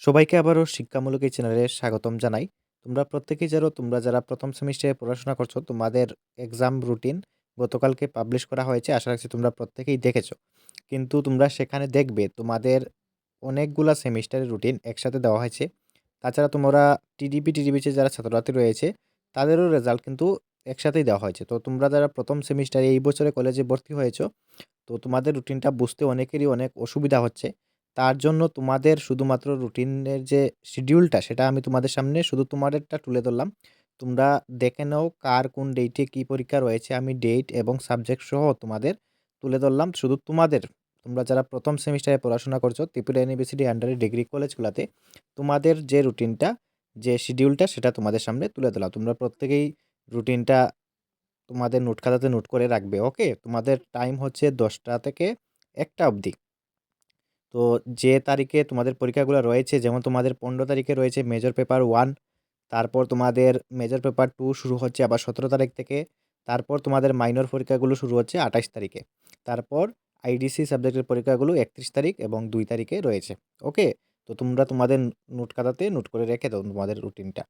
সবাইকে আবারও শিক্ষামূলক এই চ্যানেলে স্বাগতম জানাই। তোমরা প্রত্যেকেই জানো তোমরা যারা ১ম সেমিস্টারে পড়াশোনা করছো তোমাদের এক্সাম রুটিন গতকালকে পাবলিশ করা হয়েছে। আশা রাখছি তোমরা প্রত্যেকেই দেখেছো। কিন্তু তোমরা সেখানে দেখবে তোমাদের অনেকগুলা সেমিস্টারের রুটিন একসাথে দেওয়া হয়েছে। তাছাড়া তোমরা টিডিপিতে যারা ছাত্রছাত্রী রয়েছে তাদেরও রেজাল্ট কিন্তু একসাথেই দেওয়া হয়েছে। তো তোমরা যারা ১ম সেমিস্টারে এই বছরে কলেজে ভর্তি হয়েছো, তো তোমাদের রুটিনটা বুঝতে অনেকেরই অনেক অসুবিধা হচ্ছে। তার জন্য তোমাদের শুধুমাত্র রুটিনের যে শিডিউলটা সেটা আমি তোমাদের সামনে শুধু তোমাদেরটা তুলে ধরলাম। তোমরা দেখে নাও কার কোন ডেটে কি পরীক্ষা রয়েছে। আমি ডেট এবং সাবজেক্ট সহ তোমাদের তুলে ধরলাম। শুধু তোমাদের, তোমরা যারা ১ম সেমিস্টারে পড়াশোনা করছো ত্রিপুরা ইউনিভার্সিটি আন্ডারে ডিগ্রি কলেজগুলাতে তোমাদের যে রুটিনটা, যে শিডিউলটা সেটা তোমাদের সামনে তুলে ধরলাম। তোমরা প্রত্যেকেই রুটিনটা তোমাদের নোট খাতাতে নোট করে রাখবে। ওকে? তোমাদের টাইম হচ্ছে ১০টা থেকে ১টা অবধি। তো যে তারিখে তোমাদের পরীক্ষাগুলো রয়েছে, যেমন তোমাদের ১৫ তারিখে রয়েছে মেজর পেপার 1, তারপর তোমাদের মেজর পেপার 2 শুরু হচ্ছে আবার ১৭ তারিখ থেকে। তারপর তোমাদের মাইনর পরীক্ষাগুলো শুরু হচ্ছে ২৮ তারিখে। তারপর আইডিসি সাবজেক্টের পরীক্ষাগুলো ৩১ তারিখ এবং ২ তারিখে রয়েছে। ওকে? তো তোমরা তোমাদের নোট খাতাতে নোট করে রেখে দাও তোমাদের রুটিনটা।